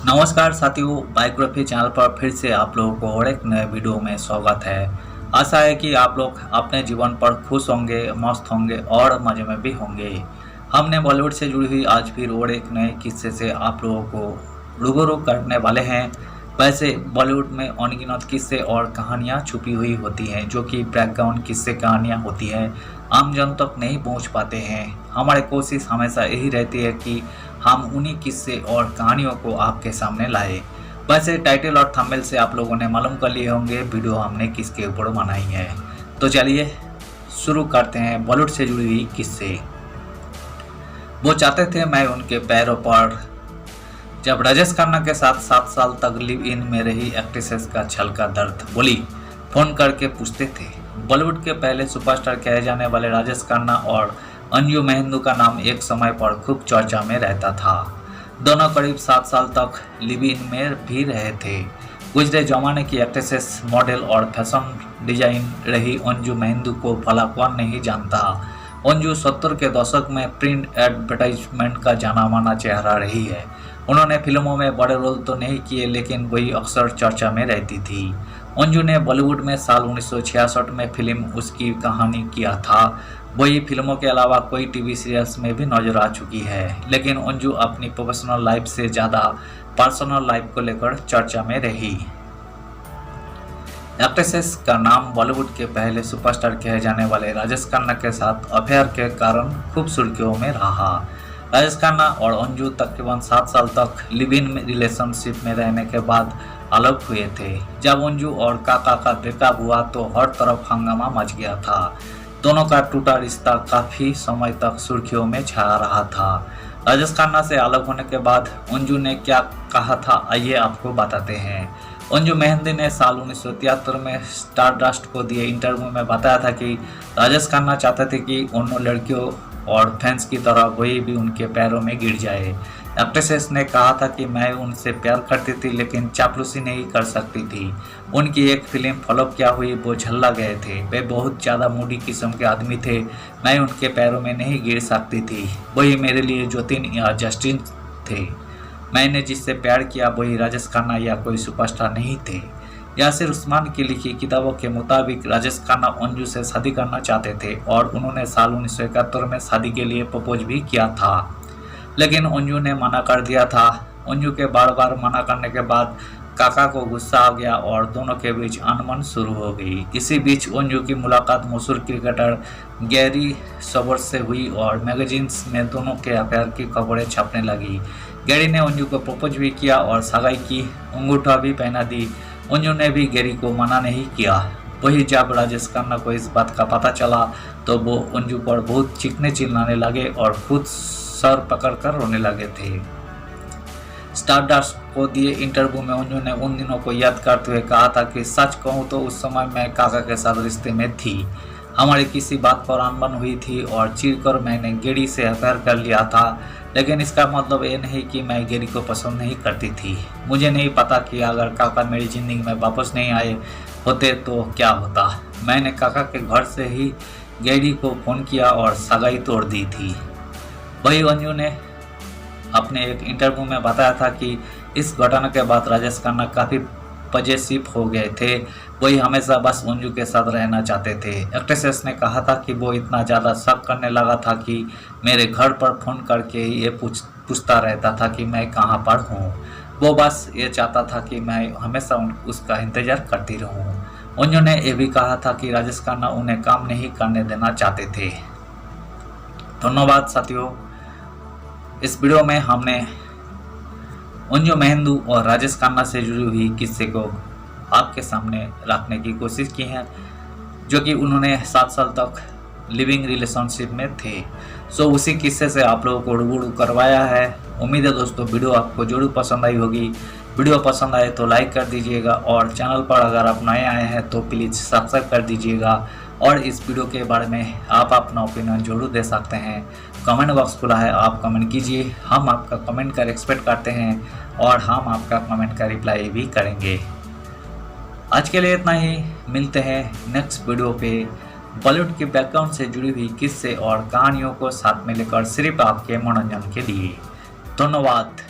नमस्कार साथियों, biography channel पर फिर से आप लोगों को और एक नए वीडियो में स्वागत है। आशा है कि आप लोग अपने जीवन पर खुश होंगे, मस्त होंगे और मज़े में भी होंगे। हमने बॉलीवुड से जुड़ी हुई आज फिर और एक नए किस्से से आप लोगों को रूबरू करने वाले हैं। वैसे बॉलीवुड में अनगिनत किस्से और कहानियाँ छुपी हुई होती हैं, जो कि बैकग्राउंड किस्से कहानियाँ होती हैं, आम जन तक नहीं पहुँच पाते हैं। हमारी कोशिश हमेशा यही रहती है कि हम उन्हीं किस्से और कहानियों को आपके सामने लाए। वैसे टाइटल और थंबनेल से आप लोगों ने मालूम कर लिए होंगे वीडियो हमने किसके ऊपर बनाई है। तो चलिए शुरू करते हैं बॉलीवुड से जुड़ी हुई किस्से। वो चाहते थे मैं उनके पैरों पर। जब राजेश खन्ना के साथ 7 साल तक लिव इन में रही एक्ट्रेसेस का छल का दर्द बोली फोन करके पूछते थे। बॉलीवुड के पहले सुपरस्टार कहे जाने वाले राजेश खन्ना और अंजू मेहंदू का नाम एक समय पर खूब चर्चा में रहता था। दोनों करीब 7 साल तक लिव इन में भी रहे थे। गुजरे जमाने की एक्ट्रेसेस, मॉडल और फैशन डिजाइन रही अंजू मेहंदू को भला कौन नहीं जानता। अंजू 70 के दशक में प्रिंट एडवर्टाइजमेंट का जाना माना चेहरा रही है। उन्होंने फिल्मों में बड़े रोल तो नहीं किए, लेकिन वही अक्सर चर्चा में रहती थी। अंजू ने बॉलीवुड में साल 1966 में फिल्म उसकी कहानी किया था। वही फिल्मों के अलावा कोई टीवी सीरियल्स में भी नजर आ चुकी है, लेकिन अंजू अपनी प्रोफेशनल लाइफ से ज़्यादा पर्सनल लाइफ को लेकर चर्चा में रही। एक्ट्रेसेस का नाम बॉलीवुड के पहले सुपरस्टार कहे जाने वाले राजेश खन्ना के साथ अफेयर के कारण खूब सुर्खियों में रहा। राजेश खन्ना और अंजू तकरीबन 7 साल तक लिव इन रिलेशनशिप में रहने के बाद अलग हुए थे। जब अंजू और काका का ब्रेकअप हुआ तो हर तरफ हंगामा मच गया था। दोनों का टूटा रिश्ता काफी समय तक सुर्खियों में छा रहा था। राजेश खन्ना से अलग होने के बाद अंजू ने क्या कहा था, आइए आपको बताते हैं। अंजू मेहंदी ने साल 1973 में स्टारडस्ट को दिए इंटरव्यू में बताया था कि राजेश खन्ना चाहते थे कि उन लड़कियों और फैंस की तरह वही भी उनके पैरों में गिर जाए। एक्ट्रेसेस ने कहा था कि मैं उनसे प्यार करती थी, लेकिन चापलूसी नहीं कर सकती थी। उनकी एक फिल्म फ्लॉप क्या हुई, वो झल्ला गए थे। वे बहुत ज़्यादा मूडी किस्म के आदमी थे। मैं उनके पैरों में नहीं गिर सकती थी। वही मेरे लिए जतिन या जस्टिन थे। मैंने जिससे प्यार किया वही राजेश खन्ना या कोई सुपरस्टार नहीं थे। यासिर उस्मान की लिखी किताबों के मुताबिक राजेश खन्ना अंजू से शादी करना चाहते थे और उन्होंने साल 1971 में शादी के लिए प्रपोज भी किया था, लेकिन अंजू ने मना कर दिया था। अंजू के बार बार मना करने के बाद काका को गुस्सा आ गया और दोनों के बीच अनबन शुरू हो गई। इसी बीच अंजू की मुलाकात मशहूर क्रिकेटर गैरी सोबर्स से हुई और मैगजीन्स में दोनों के अफेयर की खबरें छपने लगी। गैरी ने अंजू को प्रपोज भी किया और सगाई की अंगूठा भी पहना दी। अंजू ने भी गैरी को मना नहीं किया। वही जब राजेश खन्ना को इस बात का पता चला तो वो अंजू पर बहुत चीखने चिल्लाने लगे और खुद सर पकड़कर रोने लगे थे। स्टारडस्ट को दिए इंटरव्यू में अंजू ने उन दिनों को याद करते हुए कहा था कि सच कहूँ तो उस समय मैं काका के साथ रिश्ते में थी। हमारी किसी बात पर अनबन हुई थी और चिढ़कर मैंने गैरी से अफेयर कर लिया था, लेकिन इसका मतलब ये नहीं कि मैं गैरी को पसंद नहीं करती थी। मुझे नहीं पता कि अगर काका मेरी ज़िंदगी में वापस नहीं आए होते तो क्या होता। मैंने काका के घर से ही गैरी को फ़ोन किया और सगाई तोड़ दी थी। वही अंजू ने अपने एक इंटरव्यू में बताया था कि इस घटना के बाद राजेश खन्ना काफ़ी पजेसिव हो गए थे। वही हमेशा बस अंजू के साथ रहना चाहते थे। एक्ट्रेसेस ने कहा था कि वो इतना ज़्यादा शक करने लगा था कि मेरे घर पर फ़ोन करके ये पूछता रहता था कि मैं कहाँ पर हूँ। वो बस ये चाहता था कि मैं हमेशा उसका इंतज़ार करती रहूँ। अंजू ने यह भी कहा था कि राजेश खन्ना उन्हें काम नहीं करने देना चाहते थे। धन्यवाद साथियों। इस वीडियो में हमने अंजू मेहंदू और राजेश खन्ना से जुड़ी हुई किस्से को आपके सामने रखने की कोशिश की है, जो कि उन्होंने 7 साल तक लिविंग रिलेशनशिप में थे। सो उसी किस्से से आप लोगों को रूबरू करवाया है। उम्मीद है दोस्तों वीडियो आपको जरूर पसंद आई होगी। वीडियो पसंद आए तो लाइक कर दीजिएगा और चैनल पर अगर आप नए आए हैं तो प्लीज़ सब्सक्राइब कर दीजिएगा। और इस वीडियो के बारे में आप अपना ओपिनियन जरूर दे सकते हैं। कमेंट बॉक्स खुला है, आप कमेंट कीजिए। हम आपका कमेंट का एक्सपेक्ट करते हैं और हम आपका कमेंट का रिप्लाई भी करेंगे। आज के लिए इतना ही। मिलते हैं नेक्स्ट वीडियो पे बॉलीवुड के बैकग्राउंड से जुड़ी हुई किस्से और कहानियों को साथ में लेकर सिर्फ आपके मनोरंजन के लिए। धन्यवाद।